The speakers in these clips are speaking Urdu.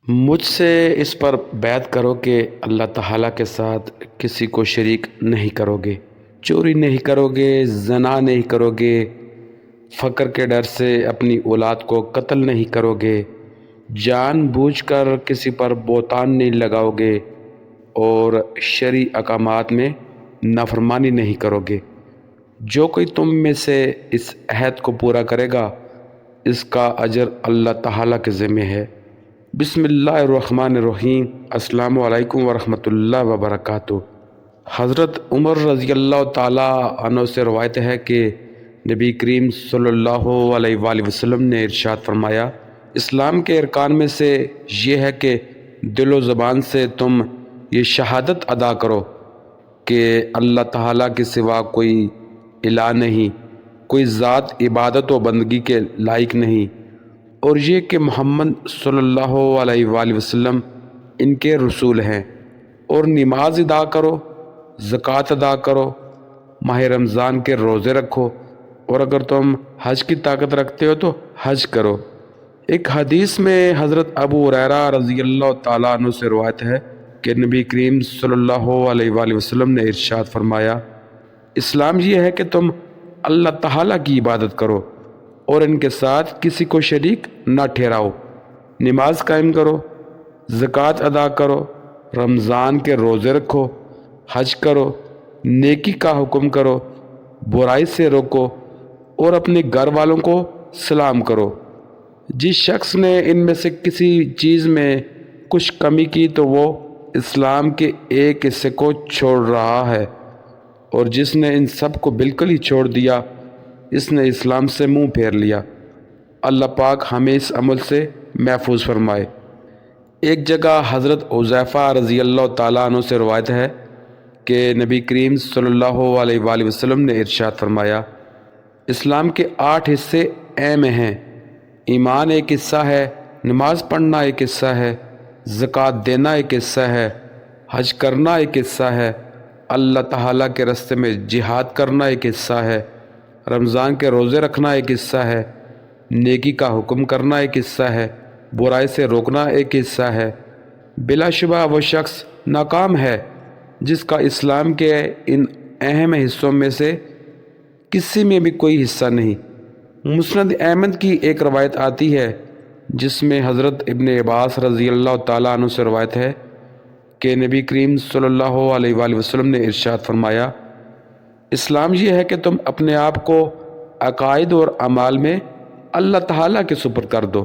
مجھ سے اس پر بیعت کرو کہ اللہ تعالیٰ کے ساتھ کسی کو شریک نہیں کرو گے، چوری نہیں کرو گے، زنا نہیں کرو گے، فقر کے ڈر سے اپنی اولاد کو قتل نہیں کرو گے، جان بوجھ کر کسی پر بہتان نہیں لگاؤ گے، اور شرعی احکامات میں نافرمانی نہیں کرو گے۔ جو کوئی تم میں سے اس عہد کو پورا کرے گا، اس کا اجر اللہ تعالیٰ کے ذمہ ہے۔ بسم اللہ الرحمن الرحیم۔ السلام علیکم ورحمۃ اللہ وبرکاتہ۔ حضرت عمر رضی اللہ تعالیٰ عنہ سے روایت ہے کہ نبی کریم صلی اللہ علیہ وآلہ وسلم نے ارشاد فرمایا، اسلام کے ارکان میں سے یہ ہے کہ دل و زبان سے تم یہ شہادت ادا کرو کہ اللہ تعالیٰ کے سوا کوئی الہ نہیں، کوئی ذات عبادت و بندگی کے لائق نہیں، اور یہ کہ محمد صلی اللہ علیہ وآلہ وسلم ان کے رسول ہیں، اور نماز ادا کرو، زکوٰۃ ادا کرو، ماہ رمضان کے روزے رکھو، اور اگر تم حج کی طاقت رکھتے ہو تو حج کرو۔ ایک حدیث میں حضرت ابو ہریرہ رضی اللہ تعالیٰ عنہ سے روایت ہے کہ نبی کریم صلی اللہ علیہ وآلہ وسلم نے ارشاد فرمایا، اسلام یہ ہے کہ تم اللہ تعالیٰ کی عبادت کرو اور ان کے ساتھ کسی کو شریک نہ ٹھہراؤ، نماز قائم کرو، زکوٰۃ ادا کرو، رمضان کے روزے رکھو، حج کرو، نیکی کا حکم کرو، برائی سے روکو، اور اپنے گھر والوں کو سلام کرو۔ جس شخص نے ان میں سے کسی چیز میں کچھ کمی کی تو وہ اسلام کے ایک حصے کو چھوڑ رہا ہے، اور جس نے ان سب کو بالکل ہی چھوڑ دیا اس نے اسلام سے منہ پھیر لیا۔ اللہ پاک ہمیں اس عمل سے محفوظ فرمائے۔ ایک جگہ حضرت حذیفہ رضی اللہ تعالیٰ عنہ سے روایت ہے کہ نبی کریم صلی اللہ علیہ وآلہ وسلم نے ارشاد فرمایا، اسلام کے 8 حصے اہم ہیں، ایمان ایک حصہ ہے، نماز پڑھنا ایک حصہ ہے، زکوٰۃ دینا ایک حصہ ہے، حج کرنا ایک حصہ ہے، اللہ تعالیٰ کے راستے میں جہاد کرنا ایک حصہ ہے، رمضان کے روزے رکھنا ایک حصہ ہے، نیکی کا حکم کرنا ایک حصہ ہے، برائی سے روکنا ایک حصہ ہے۔ بلا شبہ وہ شخص ناکام ہے جس کا اسلام کے ان اہم حصوں میں سے کسی میں بھی کوئی حصہ نہیں۔ مسند احمد کی ایک روایت آتی ہے جس میں حضرت ابن عباس رضی اللہ تعالیٰ عنہ سے روایت ہے کہ نبی کریم صلی اللہ علیہ وآلہ وسلم نے ارشاد فرمایا، اسلام یہ ہے کہ تم اپنے آپ کو عقائد اور اعمال میں اللہ تعالیٰ کے سپرد کر دو،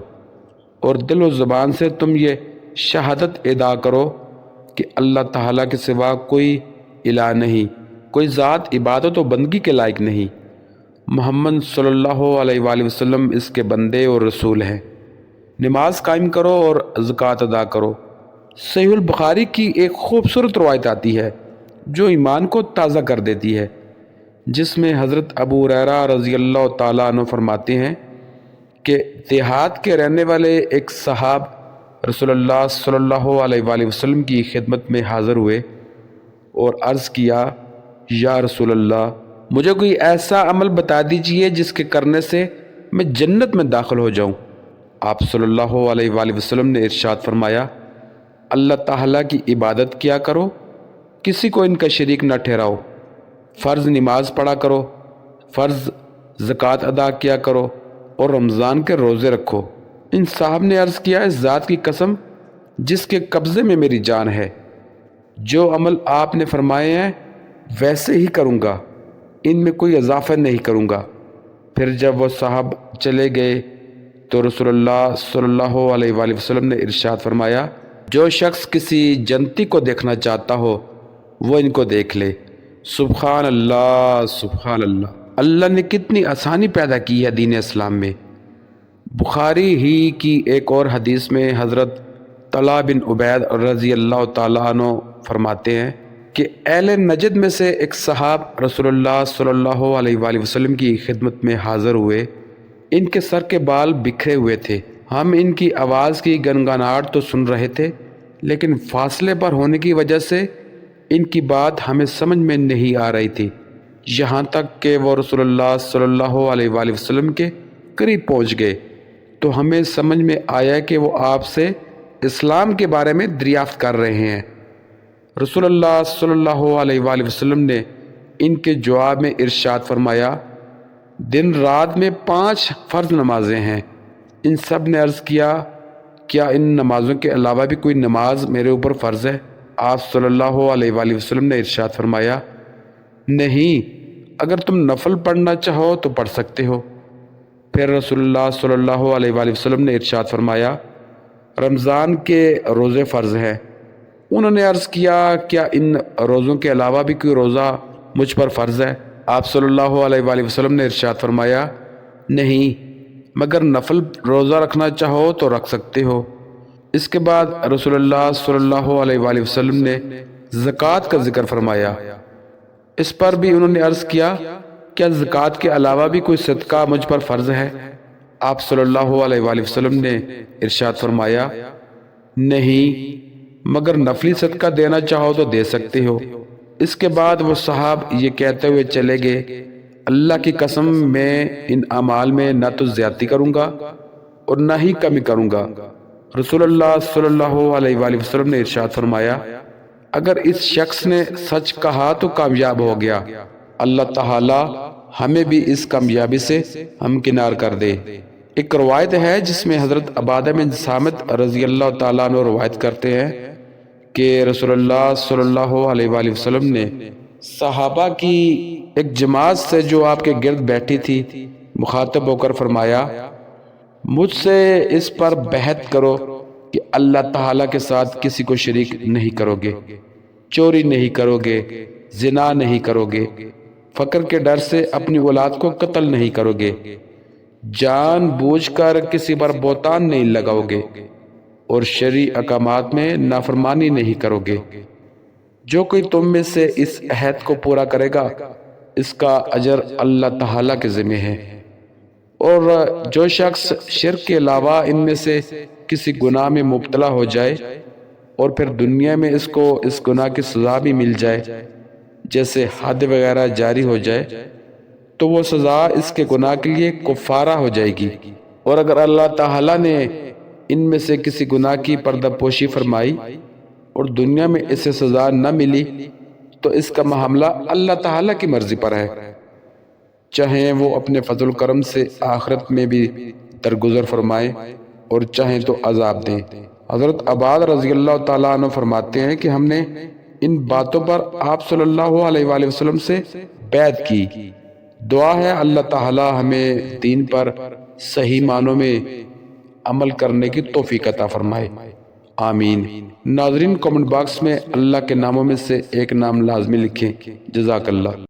اور دل و زبان سے تم یہ شہادت ادا کرو کہ اللہ تعالیٰ کے سوا کوئی الہ نہیں، کوئی ذات عبادت و بندگی کے لائق نہیں، محمد صلی اللہ علیہ وآلہ وسلم اس کے بندے اور رسول ہیں۔ نماز قائم کرو اور زکوٰۃ ادا کرو۔ صحیح البخاری کی ایک خوبصورت روایت آتی ہے جو ایمان کو تازہ کر دیتی ہے، جس میں حضرت ابو ہریرہ رضی اللہ تعالیٰ عنہ فرماتے ہیں کہ دیہات کے رہنے والے ایک صاحب رسول اللہ صلی اللہ علیہ وآلہ وسلم کی خدمت میں حاضر ہوئے اور عرض کیا، یا رسول اللہ، مجھے کوئی ایسا عمل بتا دیجئے جس کے کرنے سے میں جنت میں داخل ہو جاؤں۔ آپ صلی اللہ علیہ وآلہ وسلم نے ارشاد فرمایا، اللہ تعالیٰ کی عبادت کیا کرو، کسی کو ان کا شریک نہ ٹھہراؤ، فرض نماز پڑھا کرو، فرض زکوٰۃ ادا کیا کرو، اور رمضان کے روزے رکھو۔ ان صاحب نے عرض کیا، اس ذات کی قسم جس کے قبضے میں میری جان ہے، جو عمل آپ نے فرمائے ہیں ویسے ہی کروں گا، ان میں کوئی اضافہ نہیں کروں گا۔ پھر جب وہ صاحب چلے گئے تو رسول اللہ صلی اللہ علیہ وآلہ وسلم نے ارشاد فرمایا، جو شخص کسی جنتی کو دیکھنا چاہتا ہو وہ ان کو دیکھ لے۔ سبحان اللہ، سبحان اللہ۔ اللہ نے کتنی آسانی پیدا کی ہے دین اسلام میں۔ بخاری ہی کی ایک اور حدیث میں حضرت طلحہ بن عبید رضی اللہ تعالیٰ عنہ فرماتے ہیں کہ اہل نجد میں سے ایک صاحب رسول اللہ صلی اللہ علیہ وآلہ وسلم کی خدمت میں حاضر ہوئے۔ ان کے سر کے بال بکھرے ہوئے تھے، ہم ان کی آواز کی گنگناہٹ تو سن رہے تھے لیکن فاصلے پر ہونے کی وجہ سے ان کی بات ہمیں سمجھ میں نہیں آ رہی تھی، یہاں تک کہ وہ رسول اللہ صلی اللہ علیہ وآلہ وسلم کے قریب پہنچ گئے تو ہمیں سمجھ میں آیا کہ وہ آپ سے اسلام کے بارے میں دریافت کر رہے ہیں۔ رسول اللہ صلی اللہ علیہ وآلہ وسلم نے ان کے جواب میں ارشاد فرمایا، دن رات میں 5 فرض نمازیں ہیں۔ ان سب نے عرض کیا، کیا ان نمازوں کے علاوہ بھی کوئی نماز میرے اوپر فرض ہے؟ آپ صلی اللہ علیہ وآلہ وسلم نے ارشاد فرمایا، نہیں، اگر تم نفل پڑھنا چاہو تو پڑھ سکتے ہو۔ پھر رسول اللہ صلی اللہ علیہ وآلہ وسلم نے ارشاد فرمایا، رمضان کے روزے فرض ہیں۔ انہوں نے عرض کیا، کیا ان روزوں کے علاوہ بھی کوئی روزہ مجھ پر فرض ہے؟ آپ صلی اللہ علیہ وآلہ وسلم نے ارشاد فرمایا، نہیں، مگر نفل روزہ رکھنا چاہو تو رکھ سکتے ہو۔ اس کے بعد رسول اللہ صلی اللہ علیہ وآلہ وسلم نے زکوٰۃ کا ذکر فرمایا۔ اس پر بھی انہوں نے عرض کیا، کیا زکوٰۃ کے علاوہ بھی کوئی صدقہ مجھ پر فرض ہے؟ آپ صلی اللہ علیہ وآلہ وسلم نے ارشاد فرمایا، نہیں، مگر نفلی صدقہ دینا چاہو تو دے سکتے ہو۔ اس کے بعد وہ صاحب یہ کہتے ہوئے چلے گئے، اللہ کی قسم میں ان اعمال میں نہ تو زیادتی کروں گا اور نہ ہی کمی کروں گا۔ رسول اللہ صلی اللہ علیہ وآلہ وسلم نے ارشاد فرمایا، اگر اس شخص نے سچ کہا تو کامیاب ہو گیا، اللہ تعالی ہمیں بھی اس کامیابی سے ہمکنار کر دے۔ ایک روایت ہے جس میں حضرت عبادہ بن صامت رضی اللہ تعالیٰ عنہ روایت کرتے ہیں کہ رسول اللہ صلی اللہ علیہ وآلہ وسلم نے صحابہ کی ایک جماعت سے جو آپ کے گرد بیٹھی تھی مخاطب ہو کر فرمایا، مجھ سے اس پر بحث کرو کہ اللہ تعالیٰ کے ساتھ کسی کو شریک نہیں کرو گے، چوری نہیں کرو گے، زنا نہیں کرو گے، فقر کے ڈر سے اپنی اولاد کو قتل نہیں کرو گے، جان بوجھ کر کسی پر بہتان نہیں لگاؤ گے، اور شرعی احکامات میں نافرمانی نہیں کرو گے۔ جو کوئی تم میں سے اس عہد کو پورا کرے گا، اس کا اجر اللہ تعالیٰ کے ذمہ ہے، اور جو شخص شرک کے علاوہ ان میں سے کسی گناہ میں مبتلا ہو جائے اور پھر دنیا میں اس کو اس گناہ کی سزا بھی مل جائے، جیسے حد وغیرہ جاری ہو جائے، تو وہ سزا اس کے گناہ کے لیے کفارہ ہو جائے گی۔ اور اگر اللہ تعالیٰ نے ان میں سے کسی گناہ کی پردہ پوشی فرمائی اور دنیا میں اسے سزا نہ ملی تو اس کا معاملہ اللہ تعالیٰ کی مرضی پر ہے، چاہیں وہ اپنے فضل و کرم سے آخرت میں بھی درگزر فرمائیں اور چاہیں تو عذاب دیں۔ حضرت عباد رضی اللہ تعالیٰ عنہ فرماتے ہیں کہ ہم نے ان باتوں پر آپ صلی اللہ علیہ وآلہ وسلم سے بیعت کی۔ دعا ہے اللہ تعالیٰ ہمیں دین پر صحیح معنوں میں عمل کرنے کی توفیق عطا فرمائے، آمین۔ ناظرین، کمنٹ باکس میں اللہ کے ناموں میں سے ایک نام لازمی لکھیں۔ جزاک اللہ۔